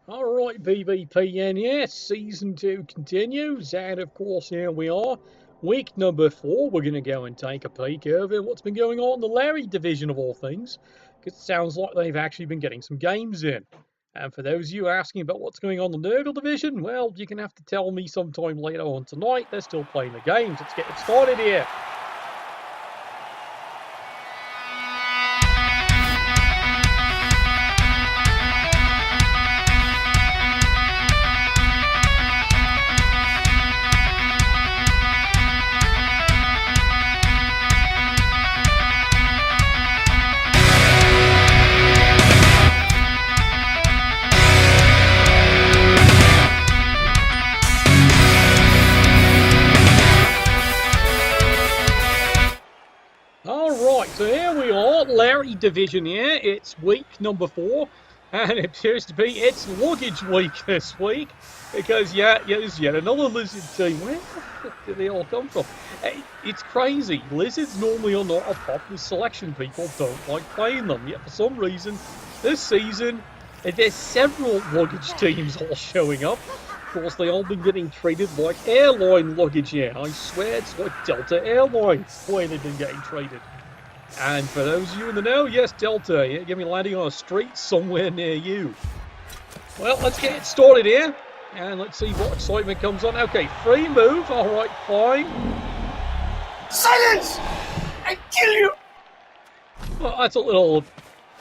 Alright, BBPN, yes, Season 2 continues, and of course here we are, week number 4. We're going to go and take a peek over what's been going on in the Larry division of all things, because it sounds like they've actually been getting some games in. And for those of you asking about what's going on in the Nurgle division, well, you're going to have to tell me sometime later on tonight. They're still playing the games. Let's get it started here. Alright, so here we are, Larry division here. It's week number 4, and it appears to be it's luggage week this week, because there's yet another lizard team. Where the fuck did they all come from? It's crazy. Lizards normally are not a popular selection. People don't like playing them, yet for some reason, this season, there's several luggage teams all showing up. Of course, they all been getting treated like airline luggage here. I swear it's like Delta Airlines, the way they've been getting treated. And for those of you in the know, yes, Delta, yeah, get me landing on a street somewhere near you. Well, let's get it started here, and let's see what excitement comes on. Okay, free move, alright, fine. Silence! I kill you! Well, that's a little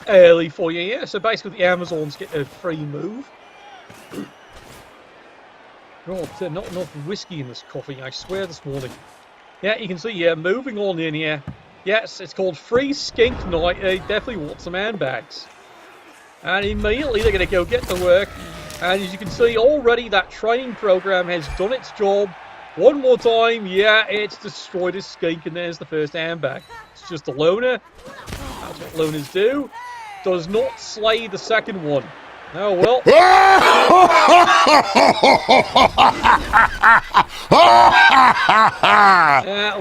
early for you, yeah? So basically the Amazons get a free move. God, not enough whiskey in this coffee, I swear this morning. Yeah, you can see here, moving on in here. Yes, it's called Free Skink Night. They definitely want some handbags. And immediately they're going to go get to work. And as you can see, already that training program has done its job. One more time, yeah, it's destroyed a skink, and there's the first handbag. It's just a loner. That's what loners do. Does not slay the second one. Oh, well.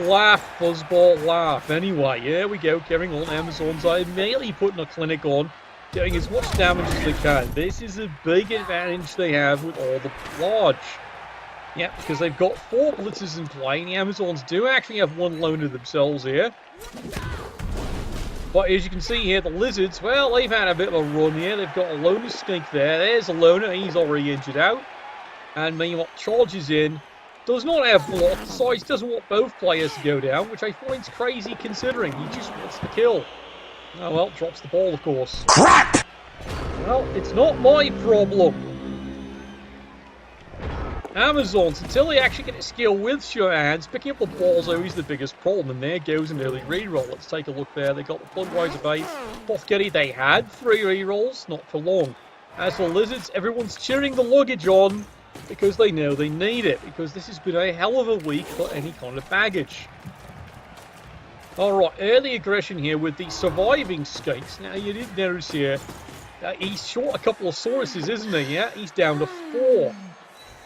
Laugh, fuzzball, laugh. Anyway, here we go, carrying on. Amazons are immediately putting a clinic on, doing as much damage as they can. This is a big advantage they have with all the large. Yeah, because they've got 4 blitzers in play, and the Amazons do actually have 1 loner themselves here. But as you can see here, the lizards, well, they've had a bit of a run here. They've got a loner skink there. There's a loner. He's already injured out. And meanwhile, charges in. Does not have block. Decides doesn't want both players to go down, which I find crazy considering. He just wants the kill. Oh, well, drops the ball, of course. Crap! Well, it's not my problem. Amazons, until they actually get a skill with sure hands, picking up the ball is always the biggest problem, and there goes an early reroll. Let's take a look there. They got the Bloodriser bait. Bothgetty, they had 3 rerolls, not for long. As for Lizards, everyone's cheering the luggage on because they know they need it, because this has been a hell of a week for any kind of baggage. Alright, early aggression here with the surviving skinks. Now, you did notice here that he's short a couple of Sauruses, isn't he? Yeah, he's down to 4.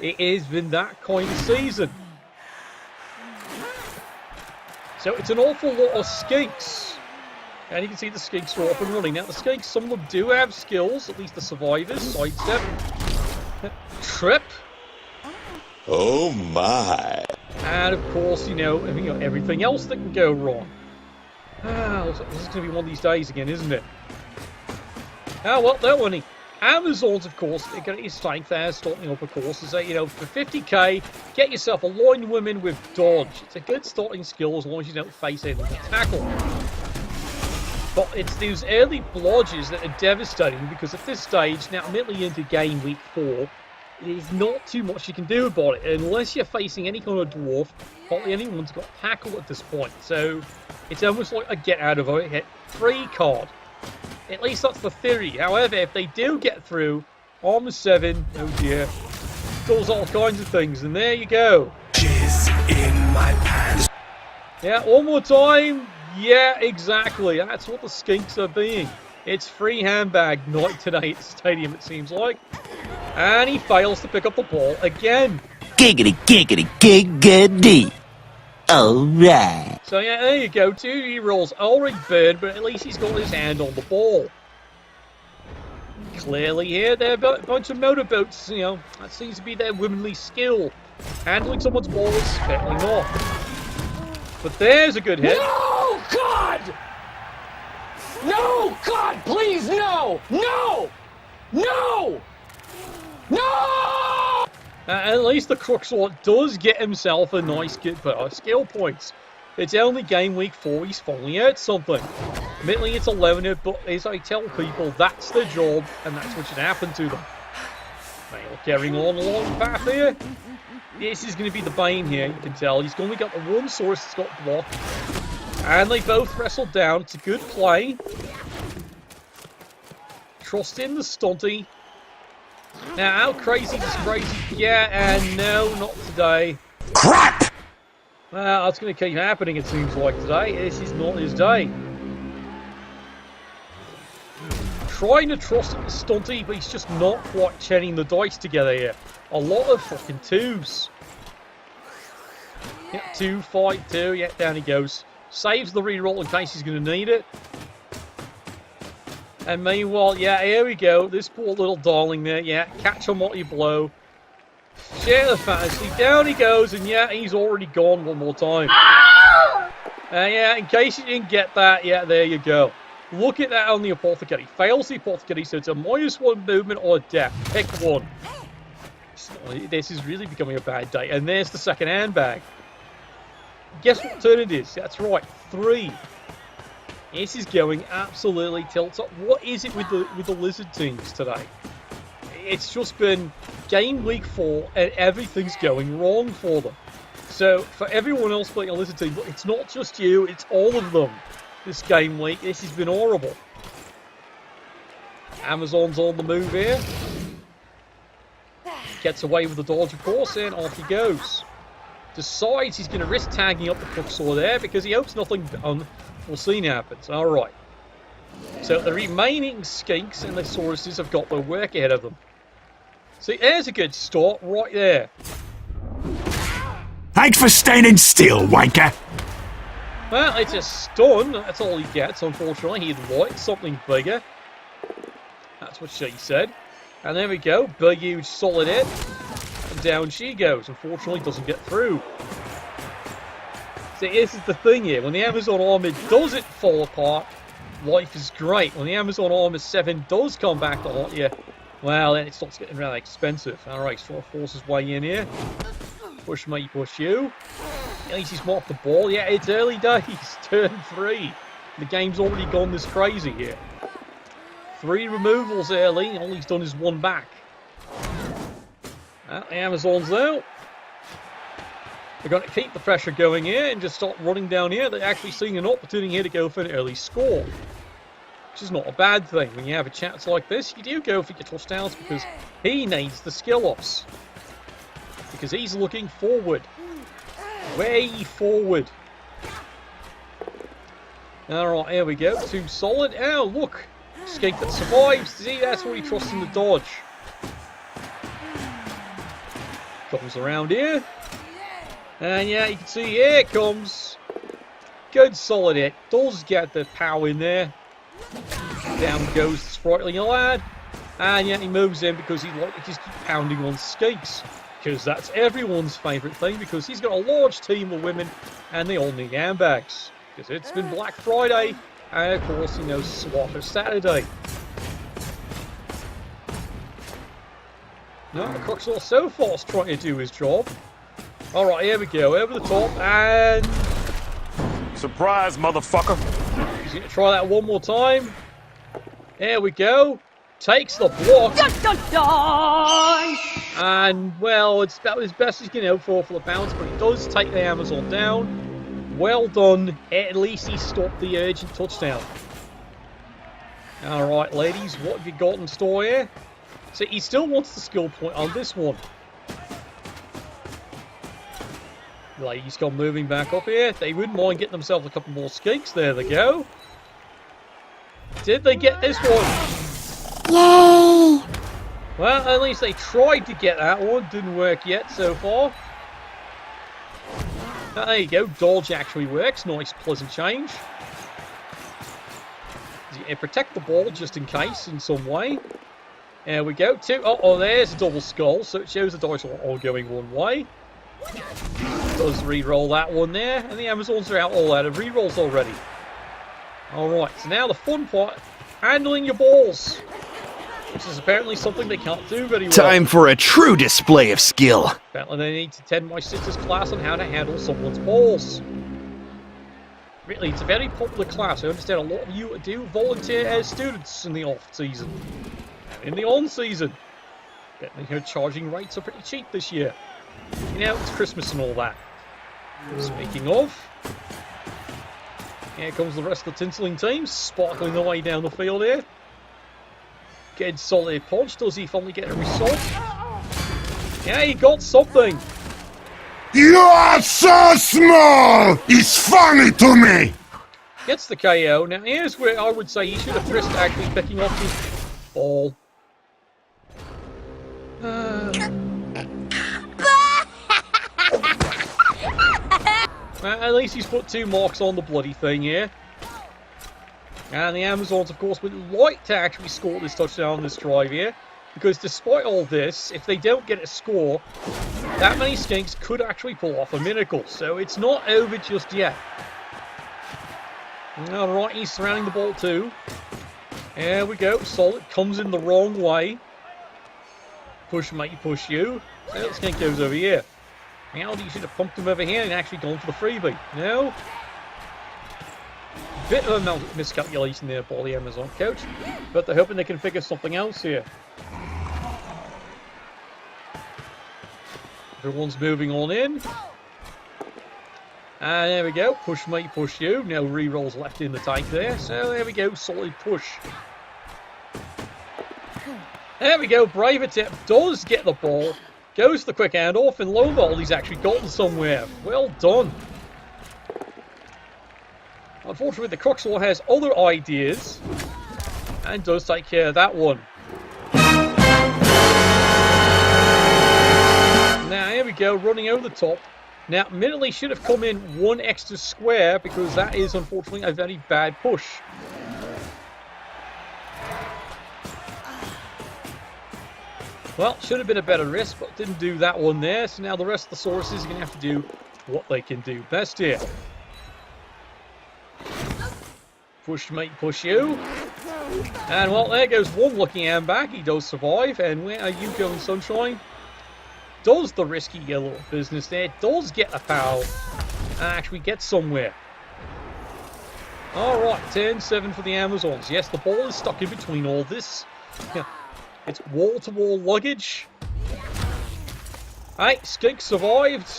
It has been that kind of season. So it's an awful lot of skinks. And you can see the skinks are up and running. Now the skinks, some of them do have skills, at least the survivors. Sidestep. Trip. Oh my. And of course, you know, everything else that can go wrong. This is going to be one of these days again, isn't it? Oh, well, that one. Amazons, of course, they're going to get strength there, starting up, of course, is that, for 50k, get yourself a line women with dodge. It's a good starting skill as long as you don't face anything to tackle. But it's these early blodges that are devastating, because at this stage, now admittedly into game week 4, there's not too much you can do about it, unless you're facing any kind of dwarf. Hardly anyone's got tackle at this point, so it's almost like a get out of it free card. At least that's the theory. However, if they do get through, Armor 7, oh dear, does all kinds of things, and there you go. Jizz in my pants. Yeah, one more time. Yeah, exactly. That's what the skinks are being. It's free handbag night today at the stadium, it seems like. And he fails to pick up the ball again. Giggity, giggity, giggity. Alright. So yeah, there you go. 2 rerolls already burned, but at least he's got his hand on the ball. Clearly here, they're a bunch of motorboats, you know. That seems to be their womanly skill. Handling someone's balls, certainly not. But there's a good hit. No, God! No, God, please, no! No! No! No! At least the Crooksword does get himself a nice skill points. It's only game week 4, he's finally earned something. Admittedly, it's 11, but as I tell people, that's their job, and that's what should happen to them. Now, carrying on along the path here. This is going to be the Bane here, you can tell. He's only got the one source that's got blocked. And they both wrestled down. It's a good play. Trust in the stunty. Now, how crazy is crazy? Yeah, and no, not today. Crap! Well, that's going to keep happening, it seems like, today. This is not his day. Trying to trust in the stunty, but he's just not quite chaining the dice together here. A lot of fucking 2s. Yeah, 2, 5, 2. Yeah, down he goes. Saves the reroll in case he's going to need it. And meanwhile, yeah, here we go. This poor little darling there. Yeah, catch him what you blow. Share the fantasy. Down he goes, and yeah, he's already gone one more time. Yeah, in case you didn't get that, yeah, there you go. Look at that on the Apothecary. Fails the Apothecary, so it's a -1 movement or a death. Pick one. This is really becoming a bad day. And there's the second handbag. Guess what turn it is? That's right, 3. This is going absolutely tilt up. What is it with the Lizard teams today? It's just been game week 4 and everything's going wrong for them. So for everyone else playing a Lizard team, it's not just you, it's all of them this game week. This has been horrible. Amazon's on the move here. Gets away with the dodge, of course, and off he goes. Decides he's going to risk tagging up the Crooksword there because he hopes nothing unforeseen happens. Alright. So the remaining skinks and the Sauruses have got their work ahead of them. See, there's a good start right there. Thanks for standing still, wanker. Well, it's a stun. That's all he gets, unfortunately. He'd like something bigger. That's what she said. And there we go. Big, huge, solid hit. And down she goes. Unfortunately, doesn't get through. See, this is the thing here. When the Amazon armor doesn't fall apart, life is great. When the Amazon armor 7 does come back to haunt you, well, then it starts getting rather expensive. Alright, so force his way in here. Push me, push you. At least he's marked the ball. Yeah, it's early days. Turn 3. The game's already gone this crazy here. 3 removals early. All he's done is 1 back. Well, the Amazons, though, they're going to keep the pressure going here and just start running down here. They're actually seeing an opportunity here to go for an early score, which is not a bad thing. When you have a chance like this, you do go for your touchdowns because he needs the skill-ups. Because he's looking forward. Way forward. Alright, here we go. 2 solid. Oh, look. Skink that survives. See, that's what he trusts in the dodge. Comes around here. And yeah, you can see here it comes. Good solid hit. Does get the power in there. Down goes the sprightly lad. And yeah, he moves in because he likes to just keep pounding on skinks. Because that's everyone's favourite thing, because he's got a large team of women and they all need handbags. Because it's been Black Friday, and of course, you know, Swatter Saturday. No, the Crooksword so far is trying to do his job. Alright, here we go, over the top, and... Surprise, motherfucker. He's going to try that one more time. There we go. Takes the block. Dun, dun, dun. And, well, it's about as best as he can hope for the bounce, but he does take the Amazon down. Well done. At least he stopped the urgent touchdown. Alright, ladies, what have you got in store here? So he still wants the skill point on this one. Ladies come moving back up here. They wouldn't mind getting themselves a couple more skinks. There they go. Did they get this one? Yay! Well, at least they tried to get that one. Didn't work yet so far. There you go. Dodge actually works. Nice, pleasant change. Protect the ball just in case in some way. There we go. Two. Oh, there's a double skull. So it shows the dice are all going one way. Does re-roll that one there. And the Amazons are all out of re-rolls already. Alright, so now the fun part. Handling your balls. Which is apparently something they can't do very well. Time for a true display of skill. Apparently they need to attend my sister's class on how to handle someone's balls. Really, it's a very popular class. I understand a lot of you do volunteer as students in the off-season. And in the on-season. Charging rates are pretty cheap this year. You know, it's Christmas and all that. Speaking of, here comes the rest of the Tinseling team, sparkling their way down the field here. Getting solid punch. Does he finally get a result? Yeah, he got something. You are so small! It's funny to me! Gets the KO. Now, here's where I would say he should have risked actually picking off his ball. At least he's put 2 marks on the bloody thing here. And the Amazons, of course, would like to actually score this touchdown on this drive here. Because despite all this, if they don't get a score, that many skinks could actually pull off a miracle. So it's not over just yet. Alright, he's surrounding the ball too. There we go. Solid comes in the wrong way. Push mate, push you. So the skink goes over here. Now you should have pumped him over here and actually gone for the freebie. No. Bit of a miscalculation there by the Amazon coach. But they're hoping they can figure something else here. Everyone's moving on in. And there we go. Push mate, push you. No re-rolls left in the tank there. So there we go. Solid push. There we go. Brave attempt. Does get the ball. Goes to the quick handoff. And lo and behold, he's actually gotten somewhere. Well done. Unfortunately, the Croxall has other ideas. And does take care of that one. Now, here we go. Running over the top. Now, admittedly, should have come in 1 extra square because that is, unfortunately, a very bad push. Well, should have been a better risk, but didn't do that one there. So now the rest of the sources are going to have to do what they can do best here. Push mate, push you. And, well, there goes one lucky hand back. He does survive. And where are you going, Sunshine? Does the risky yellow business there. Does get a foul. And actually gets somewhere. Alright, turn 7 for the Amazons. Yes, the ball is stuck in between all this. It's wall-to-wall luggage. Hey, skink survived.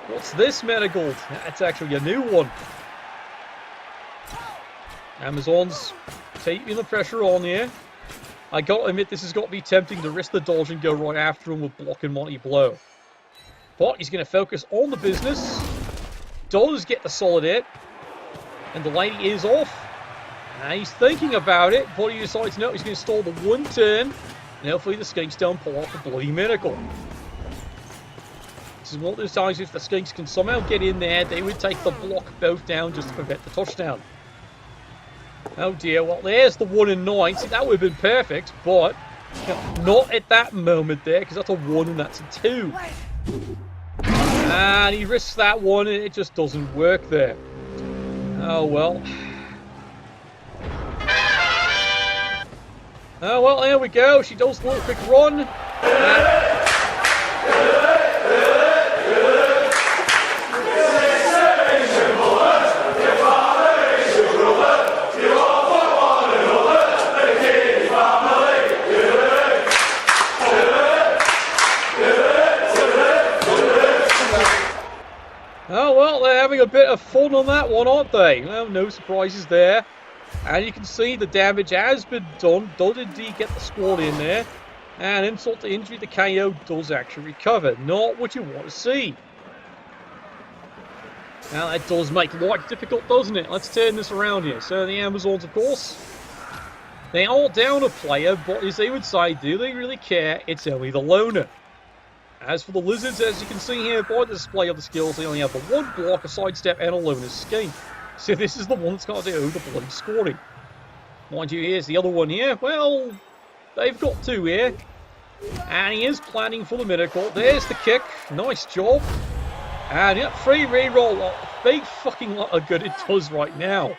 What's this, Marigold? That's actually a new one. Amazons taking the pressure on here. I gotta admit, this has got to be tempting to risk the dodge and go right after him with block and mighty blow. But he's going to focus on the business. Does get the solid hit. And the lady is off. And he's thinking about it, but he decides no, he's going to stall the one turn. And hopefully the skinks don't pull off a bloody miracle. This is one of those times if the skinks can somehow get in there, they would take the block both down just to prevent the touchdown. Oh dear, well there's the 1 and 9. See, that would have been perfect, but not at that moment there, because that's a 1 and that's a 2. And he risks that one and it just doesn't work there. Oh well. Oh well, there we go. She does a little quick run. Oh well, they're having a bit of fun on that one, aren't they? Well, no surprises there. And you can see the damage has been done. Does indeed get the squad in there. And insult to injury, the KO does actually recover. Not what you want to see. Now that does make life difficult, doesn't it? Let's turn this around here. So the Amazons, of course, they are down a player, but as they would say, do they really care? It's only the loner. As for the Lizards, as you can see here by the display of the skills, they only have the 1 block, a sidestep, and a loner scheme. So this is the one that's got to do the bloody scoring. Mind you, here's the other one here. Well, They've got 2 here. And he is planning for the miracle. There's the kick. Nice job. And yeah, free reroll. A big fucking lot of good it does right now.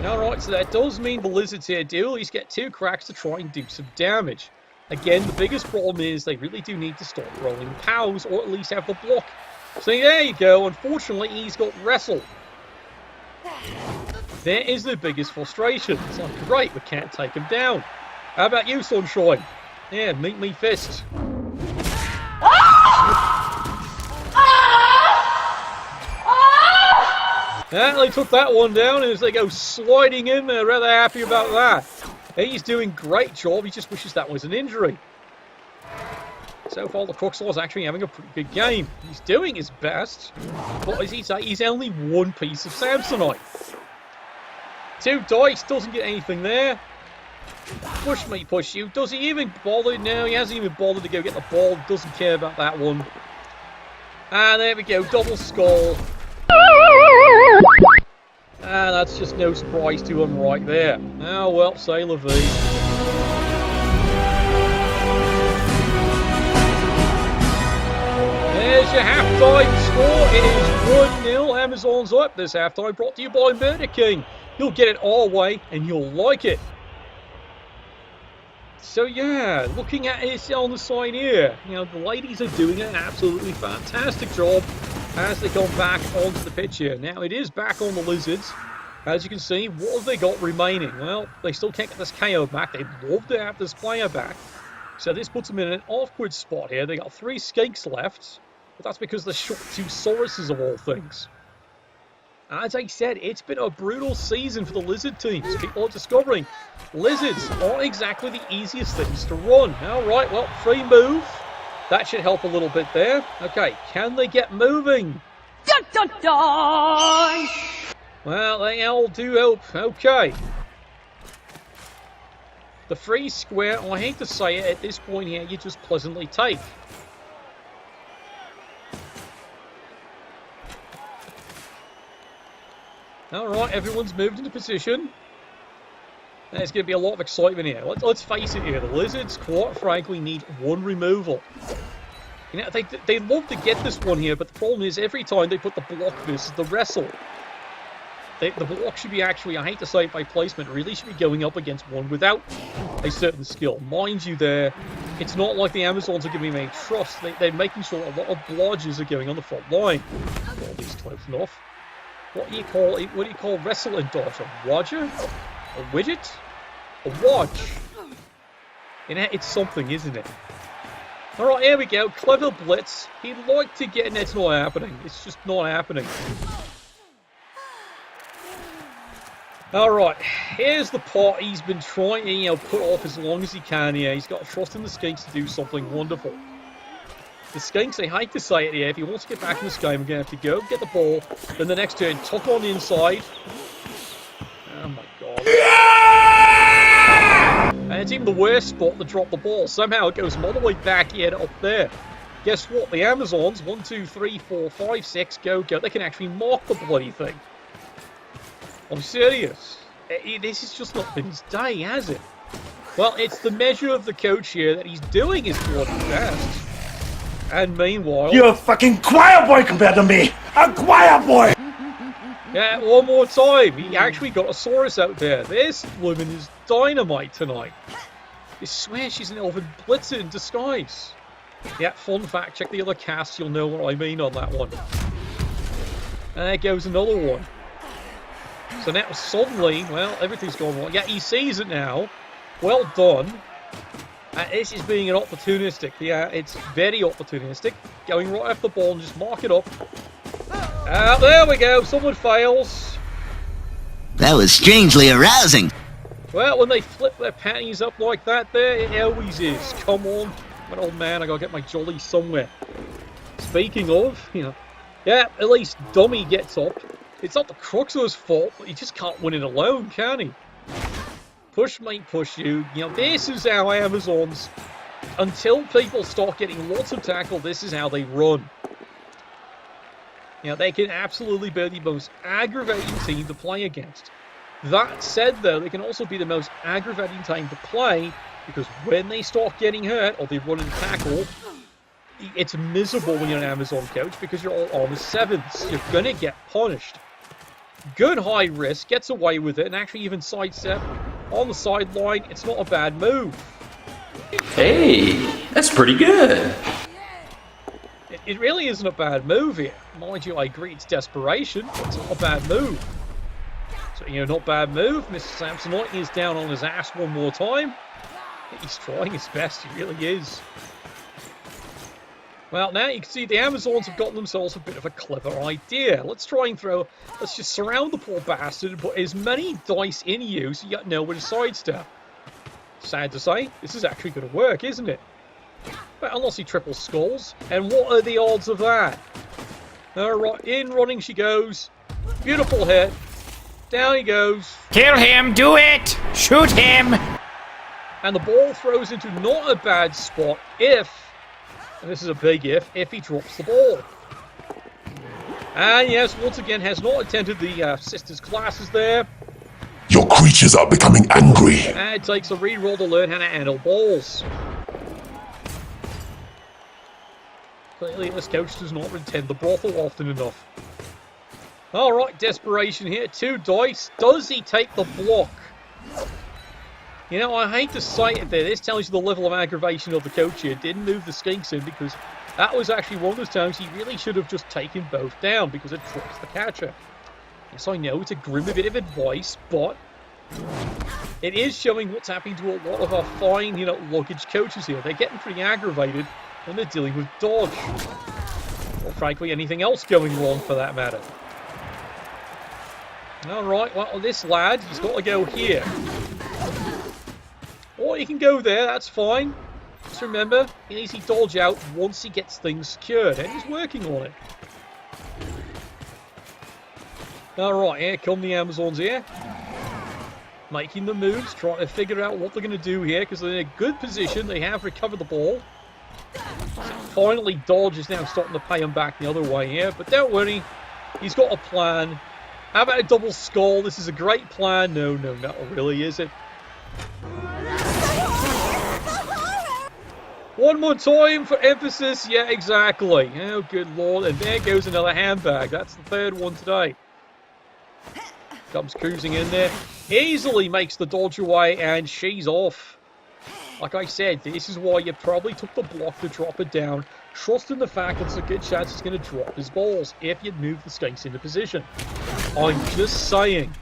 Alright, so that does mean the Lizards here do at least get 2 cracks to try and do some damage. Again, the biggest problem is they really do need to stop rolling pows, or at least have the block. So there you go. Unfortunately, he's got wrestle. There is the biggest frustration. It's like, great, we can't take him down. How about you, Sunshine? Yeah, meet me fist. And they took that one down as they go sliding in. They're rather happy about that. He's doing a great job. He just wishes that was an injury. So far, the Crooksaw's actually having a pretty good game. He's doing his best. But as he say, he's only 1 piece of Samsonite. 2 dice, doesn't get anything there. Push me, push you. Does he even bother? No, he hasn't even bothered to go get the ball. Doesn't care about that one. And there we go, double skull. And that's just no surprise to him right there. Oh well, say la vie. There's your halftime score. It is 1-0. Amazon's up. This halftime brought to you by Murder King. You'll get it our way, and you'll like it. So yeah, looking at it on the side here, you know, the ladies are doing an absolutely fantastic job as they come back onto the pitch here. Now it is back on the Lizards. As you can see, what have they got remaining? Well, they still can't get this KO back. They'd love to have this player back. So this puts them in an awkward spot here. They got 3 skinks left, but that's because they're short 2 Sauruses of all things. As I said, it's been a brutal season for the Lizard teams. People are discovering Lizards aren't exactly the easiest things to run. Alright, well, free move. That should help a little bit there. Okay, can they get moving? Dun, dun, dun. Well, they all do hope. Okay. The free square, I hate to say it, at this point here, you just pleasantly take. Alright, everyone's moved into position. There's going to be a lot of excitement here. Let's face it here, the Lizards, quite frankly, need 1 removal. You know, they love to get this one here, but the problem is every time they put the block versus the wrestle. The block should be actually, I hate to say it by placement, really should be going up against one without a certain skill. Mind you there, it's not like the Amazons are giving me a trust. They're making sure a lot of blodges are going on the front line. All these close enough. What do you call wrestle and dodge? A Roger? A widget? A watch? You know, it's something, isn't it? Alright, here we go. Clever blitz. He'd like to get in. It's not happening. It's just not happening. Alright, here's the part he's been trying to, you know, put off as long as he can here. He's got to trust in the Skinks to do something wonderful. The Skinks, I hate to say it here, if he wants to get back in this game, we're going to have to go get the ball. Then the next turn, tuck on the inside. Oh my god. And it's even the worst spot to drop the ball. Somehow it goes all the way back here to up there. Guess what? The Amazons, 1, 2, 3, 4, 5, 6, go. They can actually mark the bloody thing. I'm serious. This has just not been his day, has it? Well, it's the measure of the coach here that he's doing his bloody best. And meanwhile... You're a fucking choir boy compared to me! A choir boy! Yeah, one more time. He actually got a Saurus out there. This woman is dynamite tonight. I swear she's an elven blitzer in disguise. Yeah, fun fact. Check the other cast. You'll know what I mean on that one. And there goes another one. So now suddenly, well, everything's going wrong. Yeah, he sees it now. Well done. This is being an opportunistic. Yeah, it's very opportunistic. Going right off the ball and just mark it up. There we go. Someone fails. That was strangely arousing. Well, when they flip their panties up like that there, it always is. Come on. But old man, I gotta get my jolly somewhere. Speaking of, you know, yeah, at least Dummy gets up. It's not the Crooksaw's fault, but he just can't win it alone, can he? Push me, push you. You know, this is how Amazons, until people start getting lots of tackle, this is how they run. You know, they can absolutely be the most aggravating team to play against. That said, though, they can also be the most aggravating team to play because when they start getting hurt or they run into tackle, it's miserable when you're an Amazon coach because you're all armor 7s. You're going to get punished. Good high risk, gets away with it, and actually even sidestep on the sideline. It's not a bad move. Hey, that's pretty good. It really isn't a bad move here. Mind you, I agree it's desperation, but it's not a bad move. So, you know, not bad move. Mr. Samsonite is down on his ass one more time. He's trying his best, he really is. Well, now you can see the Amazons have gotten themselves a bit of a clever idea. Let's just surround the poor bastard and put as many dice in you so you got nowhere to sidestep. Sad to say, this is actually going to work, isn't it? But unless he triple skulls. And what are the odds of that? In running she goes. Beautiful hit. Down he goes. Kill him, do it! Shoot him! And the ball throws into not a bad spot if, and this is a big if he drops the ball. And yes, once again, has not attended the sisters' classes there. Your creatures are becoming angry. And it takes a reroll to learn how to handle balls. Clearly, this coach does not attend the brothel often enough. Alright, desperation here. 2 dice. Does he take the block? You know, I hate to say it there. This tells you the level of aggravation of the coach here. Didn't move the skinks in because that was actually one of those times he really should have just taken both down because it drops the catcher. Yes, I know it's a grim bit of advice, but it is showing what's happening to a lot of our fine, you know, luggage coaches here. They're getting pretty aggravated when they're dealing with dodge. Or frankly, anything else going wrong for that matter. Alright, well, this lad, he's got to go here. Or he can go there, that's fine. Just remember, he needs to dodge out once he gets things secured, and he's working on it. Alright, here come the Amazons here. Making the moves, trying to figure out what they're going to do here, because they're in a good position. They have recovered the ball. Finally, dodge is now starting to pay him back the other way here, but don't worry, he's got a plan. How about a double skull? This is a great plan. No, not really, is it? One more time for emphasis. Yeah, exactly. Oh, good lord. And there goes another handbag. That's the 3rd one today. Comes cruising in there. Easily makes the dodge away, and she's off. Like I said, this is why you probably took the block to drop it down. Trust in the fact that there's a good chance he's going to drop his balls if you move the skinks into position. I'm just saying.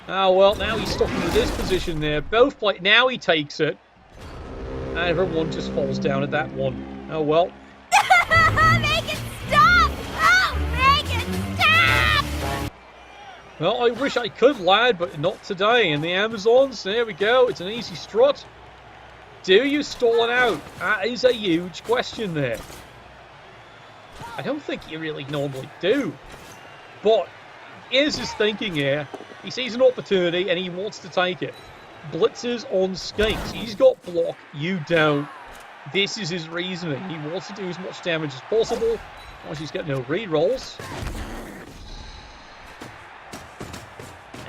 Oh, well, now he's stuck into this position there. Both play. Now he takes it. And everyone just falls down at that one. Oh, well. Make it stop! Oh, make it stop! Well, I wish I could, lad, but not today. And the Amazons, there we go. It's an easy strut. Do you stall it out? That is a huge question there. I don't think you really normally do. But here's his thinking here. He sees an opportunity and he wants to take it. Blitzers on skinks. He's got block, you don't. This is his reasoning. He wants to do as much damage as possible. Once he's got no rerolls.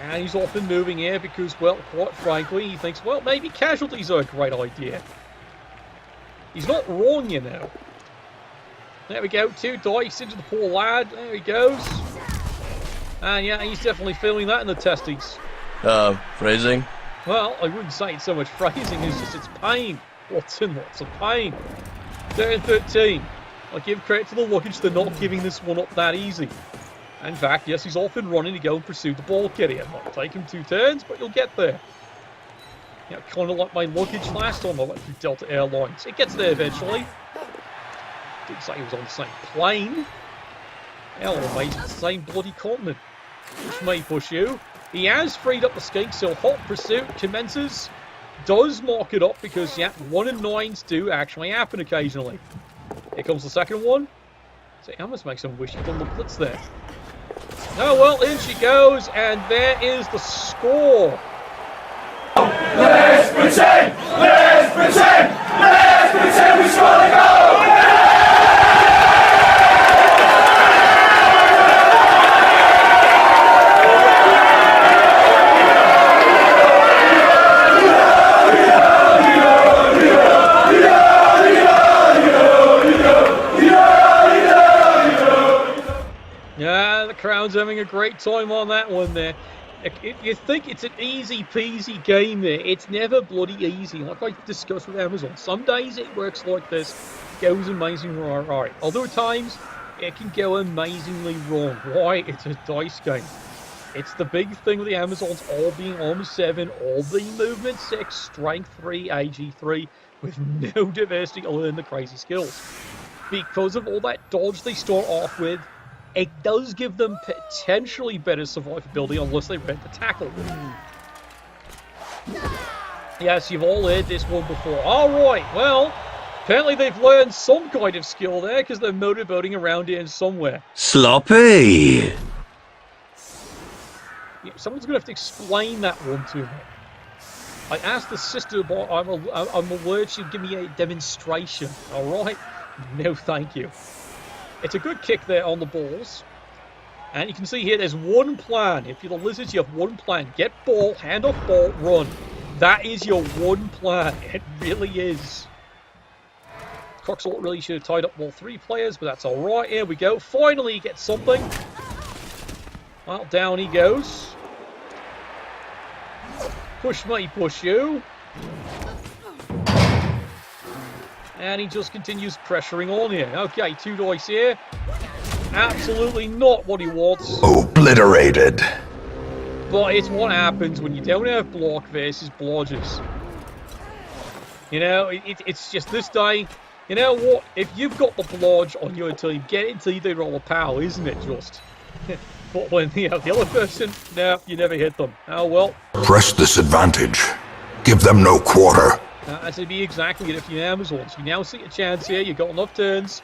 And he's often moving here because, well, quite frankly, he thinks, well, maybe casualties are a great idea. He's not wrong, you know. There we go, 2 dice into the poor lad. There he goes. And yeah, he's definitely feeling that in the testes. Phrasing? Well, I wouldn't say it's so much phrasing, it's just it's pain. Lots and lots of pain. 3rd and 13. I give credit to the luggage, they're not giving this one up that easy. In fact, yes, he's off and running to go and pursue the ball carrier. Might take him 2 turns, but you'll get there. You know, kind of like my luggage last time I went through Delta Airlines. It gets there eventually. Didn't say he was on the same plane. Hell, amazing, the same bloody continent. Which may push you. He has freed up the skink, so hot pursuit commences. Does mark it up because, yeah, 1 and 9s do actually happen occasionally. Here comes the second one. See, I must make some wish he'd done the blitz there. Oh, well, in she goes, and there is the score. Let's pretend! Let's pretend! Let's pretend we score the goal! Touchdowns having a great time on that one there. If you think it's an easy peasy game there, it's never bloody easy. Like I discussed with Amazon, some days it works like this, goes amazingly right. Other times, it can go amazingly wrong. Why? It's a dice game. It's the big thing with the Amazons all being Armor 7, all being Movement 6, Strength 3, AG 3, with no diversity to learn the crazy skills. Because of all that dodge they start off with, it does give them potentially better survivability unless they read the tackle. Yes, you've all heard this one before. Alright, well, apparently they've learned some kind of skill there because they're motorboating around here somewhere. Sloppy. Yeah, someone's going to have to explain that one to me. I asked the sister, but I'm aware she'd give me a demonstration. Alright? No, thank you. It's a good kick there on the balls. And you can see here there's one plan. If you're the Lizards, you have one plan. Get ball, hand off ball, run. That is your one plan. It really is. Coxall really should have tied up all 3 players, but that's alright. Here we go. Finally he gets something. Well, down he goes. Push me, push you. And he just continues pressuring on here. Okay, 2 dice here. Absolutely not what he wants. Obliterated. But it's what happens when you don't have block versus blodgers. You know, it's just this day. You know what? If you've got the blodge on your team, get it until they roll a power, isn't it just? But when the other person, no, you never hit them. Oh well. Press this advantage. Give them no quarter. That's to be exactly it if you're Amazons. You now see a chance here. You've got enough turns.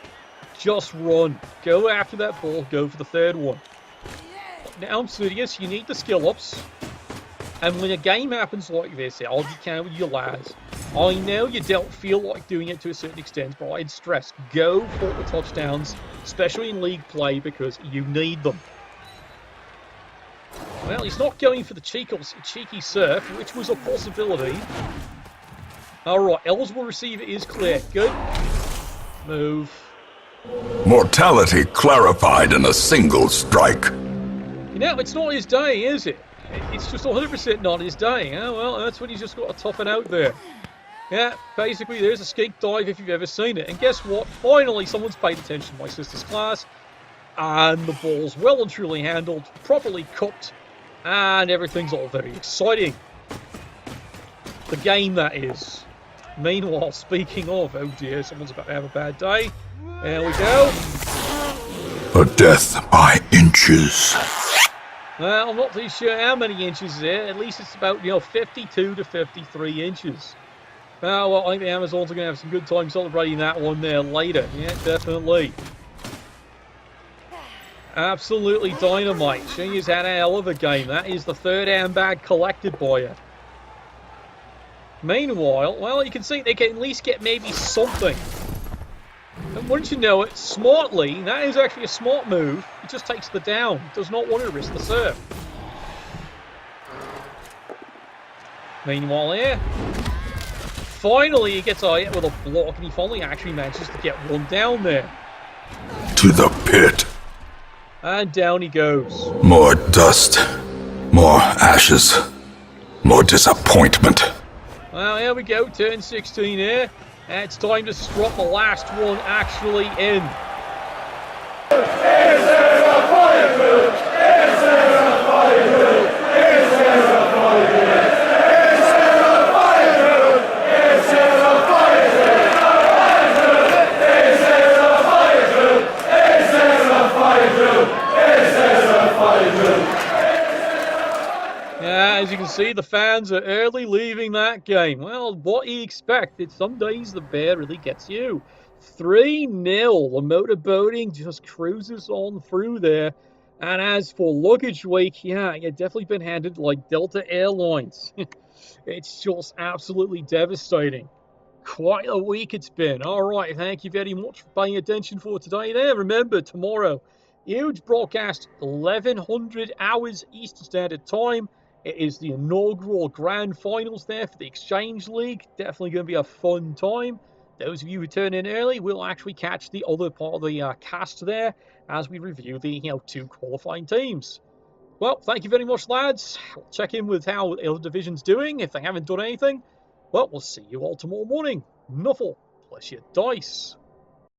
Just run. Go after that ball. Go for the 3rd one. Now, I'm serious. You need the skill ups. And when a game happens like this, I'll be counting with your lads. I know you don't feel like doing it to a certain extent, but I'd stress, go for the touchdowns, especially in league play, because you need them. Well, he's not going for the cheeky surf, which was a possibility. Alright, eligible receiver is clear. Good. Move. Mortality clarified in a single strike. You know, it's not his day, is it? It's just 100% not his day. Oh, well, that's when he's just got to toughen out there. Yeah, basically, there's a skink dive if you've ever seen it. And guess what? Finally, someone's paid attention to my sister's class. And the ball's well and truly handled, properly cooked, and everything's all very exciting. The game, that is. Meanwhile, speaking of, oh dear, someone's about to have a bad day. There we go. A death by inches. Well, I'm not too sure how many inches there. At least it's about, 52 to 53 inches. Oh, well, I think the Amazons are going to have some good time celebrating that one there later. Yeah, definitely. Absolutely dynamite. She has had a hell of a game. That is the 3rd handbag collected by her. Meanwhile, well, you can see they can at least get maybe something. And wouldn't you know it, smartly, that is actually a smart move. He just takes the down. Does not want to risk the serve. Meanwhile here, finally he gets a hit with a block, and he finally actually manages to get one down there. To the pit. And down he goes. More dust. More ashes. More disappointment. Well, here we go, turn 16 here. And it's time to strut the last one actually in. As you can see, the fans are early leaving that game. Well, what do you expect? Some days the bear really gets you. 3-0. The motorboating just cruises on through there. And as for luggage week, yeah, you've definitely been handed like Delta Airlines. It's just absolutely devastating. Quite a week it's been. All right, thank you very much for paying attention for today there. Remember, tomorrow, huge broadcast, 1100 hours Eastern Standard Time. It is the inaugural grand finals there for the Exchange League. Definitely going to be a fun time. those of you who turn in early will actually catch the other part of the cast there as we review the 2 qualifying teams. Well, thank you very much, lads. We'll check in with how the other division's doing. If they haven't done anything, well, we'll see you all tomorrow morning. Nuffle, bless your dice.